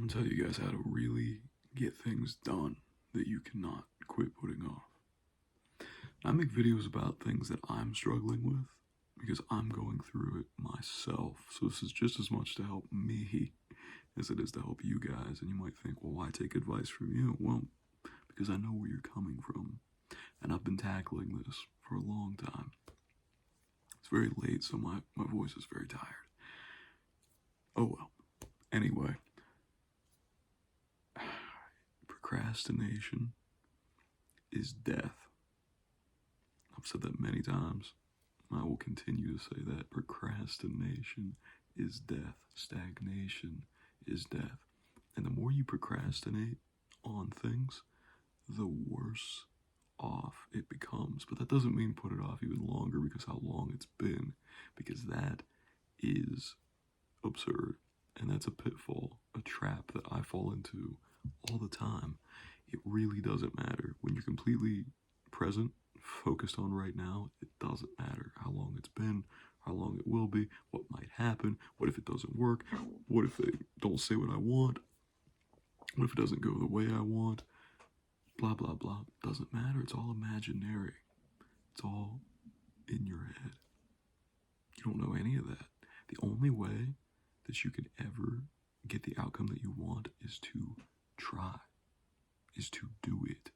I'm gonna tell you guys how to really get things done that you cannot quit putting off. I make videos about things that I'm struggling with because I'm going through it myself. So this is just as much to help me as it is to help you guys. And you might think, well, why take advice from you? Well, because I know where you're coming from. And I've been tackling this for a long time. It's very late, so my voice is very tired. Oh well. Anyway, procrastination is death. I've said that many times. I will continue to say that. Procrastination is death. Stagnation is death. And the more you procrastinate on things, the worse off it becomes. But that doesn't mean put it off even longer because how long it's been, because that is absurd. And that's a pitfall, a trap that I fall into all the time. It really doesn't matter. When you're completely present, focused on right now, it doesn't matter how long it's been, how long it will be, what might happen, what if it doesn't work, what if they don't say what I want, what if it doesn't go the way I want, blah, blah, blah. Doesn't matter. It's all imaginary. It's all in your head. You don't know any of that. The only way that you can ever get the outcome that you want is to try, is to do it.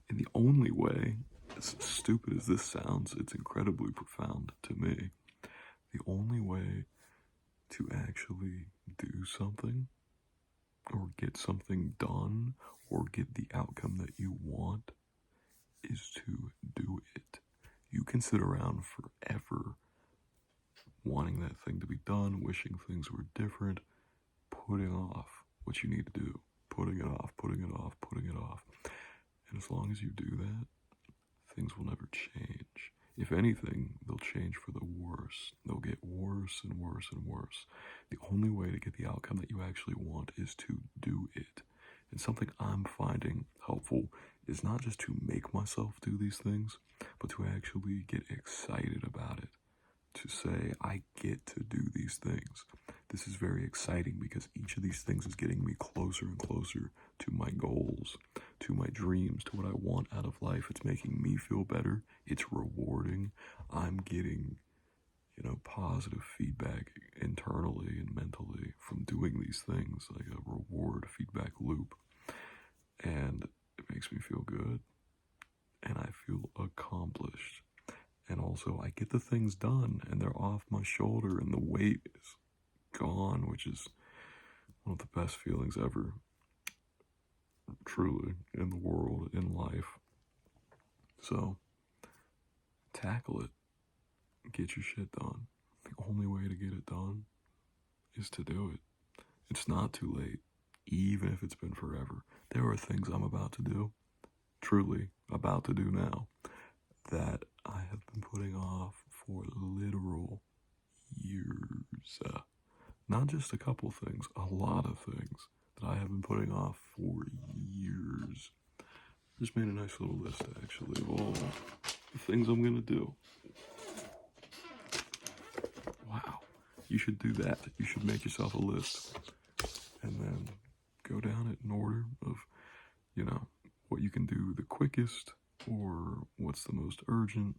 And the only way, as stupid as this sounds, it's incredibly profound to me. The only way to actually do something or get something done or get the outcome that you want is to do it. You can sit around forever wanting that thing to be done, wishing things were different, putting off what you need to do, putting it off, putting it off, putting it off. And as long as you do that, things will never change. If anything, they'll change for the worse. They'll get worse and worse and worse. The only way to get the outcome that you actually want is to do it. And something I'm finding helpful is not just to make myself do these things, but to actually get excited about it. To say, I get to do these things. This is very exciting because each of these things is getting me closer and closer to my goals, to my dreams, to what I want out of life. It's making me feel better. It's rewarding. I'm getting, positive feedback internally and mentally from doing these things, like a reward feedback loop. And it makes me feel good. And I feel accomplished. And also, I get the things done, and they're off my shoulder, and the weight is gone, which is one of the best feelings ever, truly, in the world, in life. So, tackle it. Get your shit done. The only way to get it done is to do it. It's not too late, even if it's been forever. There are things I'm about to do, truly about to do now, that I have been putting off for literal years. Not just a couple things, a lot of things that I have been putting off for years. Just made a nice little list, actually, of all the things I'm going to do. Wow. You should do that. You should make yourself a list and then go down it in order of, what you can do the quickest or what's the most urgent,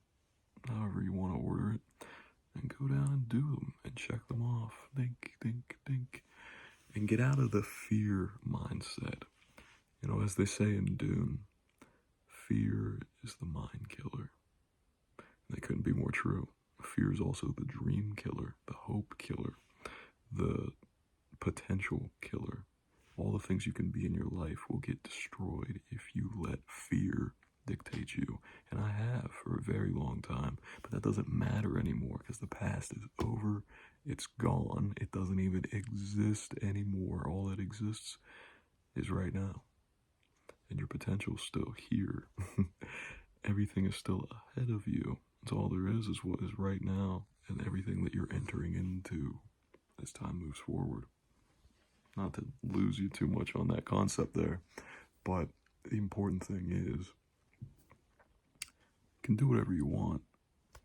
however you want to order it, and go down and do them and check them off. Think, think, think. And get out of the fear mindset. As they say in Dune, fear is the mind killer. And they couldn't be more true. Fear is also the dream killer, the hope killer, the potential killer. All the things you can be in your life will get destroyed if you let fear dictate you. And I have for a very long time, but that doesn't matter anymore because the past is over. It's gone. It doesn't even exist anymore. All that exists is right now. And your potential is still here. Everything is still ahead of you. That's all there is what is right now and everything that you're entering into as time moves forward. Not to lose you too much on that concept there, but the important thing is you can do whatever you want,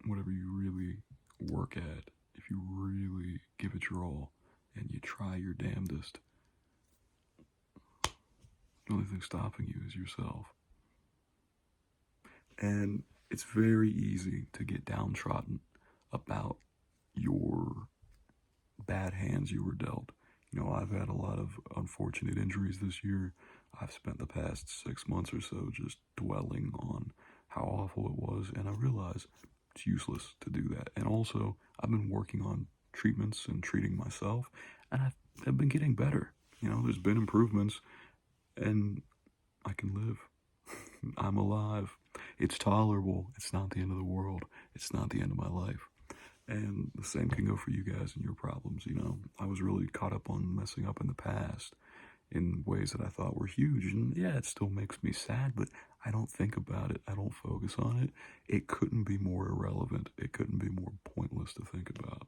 whatever you really work at, if you really give it your all and you try your damnedest. The only thing stopping you is yourself. And it's very easy to get downtrodden about your bad hands you were dealt. You know, I've had a lot of unfortunate injuries this year. I've spent the past 6 months or so just dwelling on how awful it was, and I realize it's useless to do that. And also, I've been working on treatments and treating myself, and I've been getting better. You know, there's been improvements, and I can live. I'm alive. It's tolerable. It's not the end of the world. It's not the end of my life. And the same can go for you guys and your problems. You know, I was really caught up on messing up in the past in ways that I thought were huge. And yeah, it still makes me sad, but I don't think about it. I don't focus on it. It couldn't be more irrelevant. It couldn't be more pointless to think about.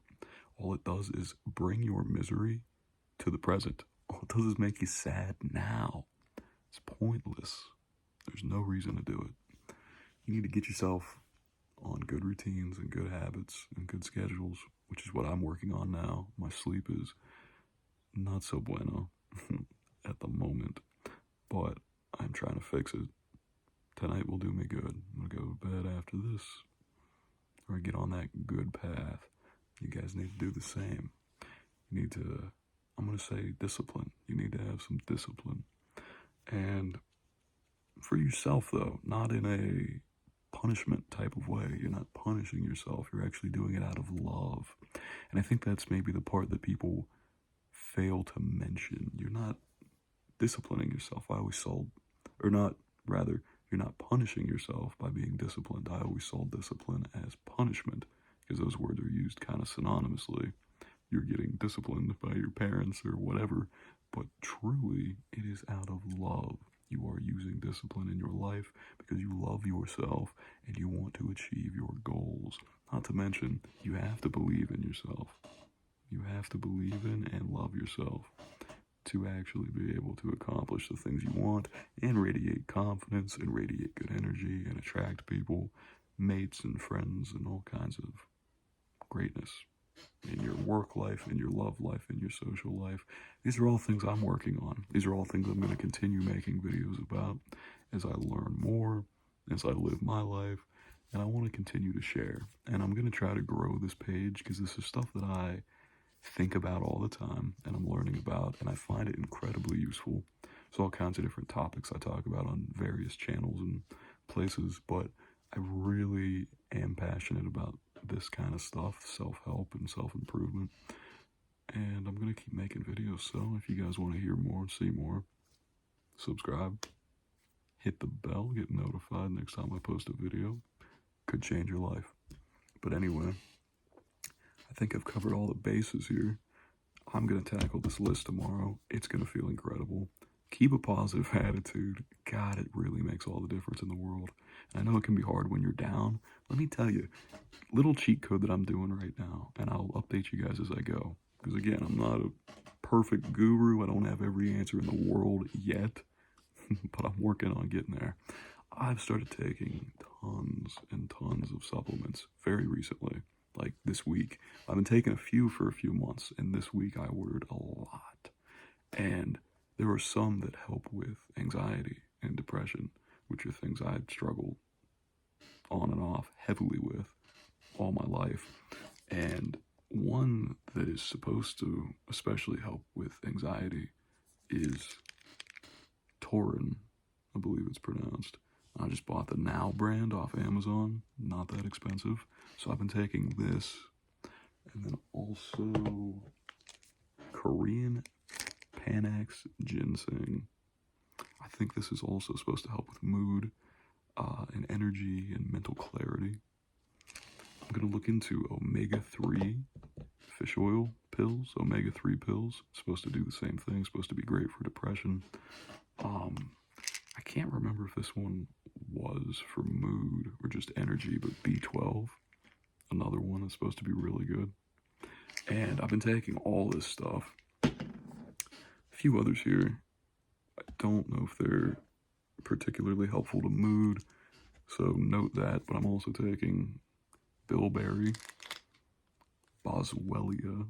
All it does is bring your misery to the present. All it does is make you sad now. It's pointless. There's no reason to do it. You need to get yourself on good routines and good habits and good schedules, which is what I'm working on now. My sleep is not so bueno at the moment, but I'm trying to fix it. Tonight will do me good. I'm gonna go to bed after this, or get on that good path. You guys need to do the same. You need to, I'm gonna say discipline. You need to have some discipline. And for yourself though, not in a punishment type of way. You're not punishing yourself. You're actually doing it out of love. And I think that's maybe the part that people fail to mention. You're not disciplining yourself. I always sold, or not, rather, you're not punishing yourself by being disciplined. I always sold discipline as punishment because those words are used kind of synonymously. You're getting disciplined by your parents or whatever, but truly it is out of love. You are using discipline in your life because you love yourself and you want to achieve your goals. Not to mention, you have to believe in yourself. You have to believe in and love yourself to actually be able to accomplish the things you want and radiate confidence and radiate good energy and attract people, mates and friends and all kinds of greatness in your work life, in your love life, in your social life. These are all things I'm working on. These are all things I'm going to continue making videos about as I learn more, as I live my life, and I want to continue to share. And I'm going to try to grow this page because this is stuff that I think about all the time and I'm learning about, and I find it incredibly useful. There's all kinds of different topics I talk about on various channels and places, but I really am passionate about this kind of stuff, self-help and self-improvement, and I'm going to keep making videos. So if you guys want to hear more and see more, subscribe, hit the bell, get notified next time I post a video. Could change your life. But anyway, I think I've covered all the bases here. I'm going to tackle this list tomorrow. It's going to feel incredible. Keep a positive attitude. God, it really makes all the difference in the world. And I know it can be hard when you're down. Let me tell you, little cheat code that I'm doing right now, and I'll update you guys as I go. Because again, I'm not a perfect guru. I don't have every answer in the world yet, but I'm working on getting there. I've started taking tons and tons of supplements very recently, like this week. I've been taking a few for a few months, and this week I ordered a lot. And there are some that help with anxiety and depression, which are things I've struggled on and off heavily with all my life. And one that is supposed to especially help with anxiety is Taurin, I believe it's pronounced. I just bought the Now brand off Amazon, not that expensive. So I've been taking this, and then also Korean Panax ginseng. I think this is also supposed to help with mood and energy and mental clarity. I'm going to look into omega-3 fish oil pills, omega-3 pills. Supposed to do the same thing, supposed to be great for depression. I can't remember if this one was for mood or just energy, but B12, another one that's supposed to be really good. And I've been taking all this stuff. A few others here. I don't know if they're particularly helpful to mood, so note that, but I'm also taking bilberry, boswellia,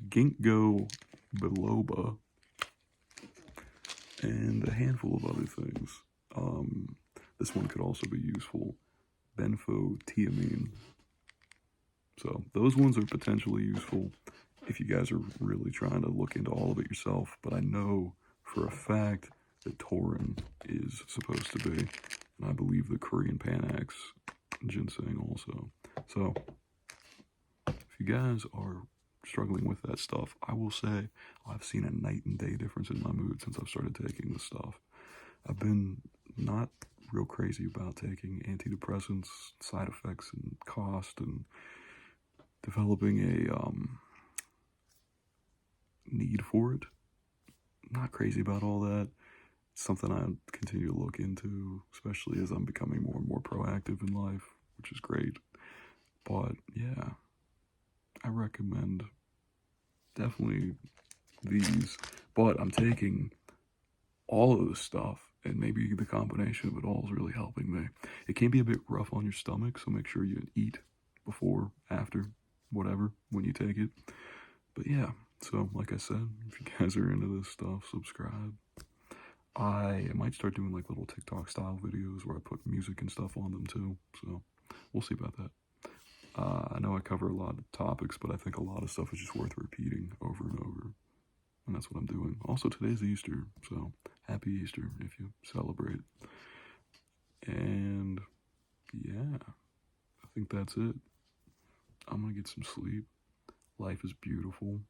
ginkgo biloba, and a handful of other things. This one could also be useful. Benfotiamine. So those ones are potentially useful if you guys are really trying to look into all of it yourself. But I know for a fact that Taurin is supposed to be, and I believe the Korean Panax ginseng also. So if you guys are struggling with that stuff, I will say I've seen a night and day difference in my mood since I've started taking this stuff. I've been not real crazy about taking antidepressants, side effects, and cost, and developing a need for it. Not crazy about all that. It's something I continue to look into, especially as I'm becoming more and more proactive in life, which is great. But yeah, I recommend definitely these. But I'm taking all of this stuff, and maybe the combination of it all is really helping me. It can be a bit rough on your stomach, so make sure you eat before, after, whatever, when you take it. But yeah, so like I said, if you guys are into this stuff, subscribe. I might start doing like little TikTok style videos where I put music and stuff on them too, so we'll see about that. I know I cover a lot of topics, but I think a lot of stuff is just worth repeating over and over. And that's what I'm doing. Also, today's Easter, so happy Easter if you celebrate. And yeah, I think that's it. I'm gonna get some sleep. Life is beautiful.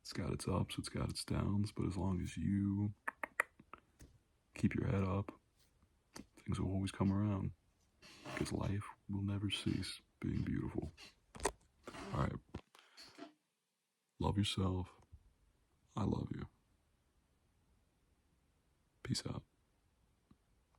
It's got its ups, it's got its downs, but as long as you keep your head up, things will always come around. Because life will never cease being beautiful. Alright. Love yourself. I love you. Peace out.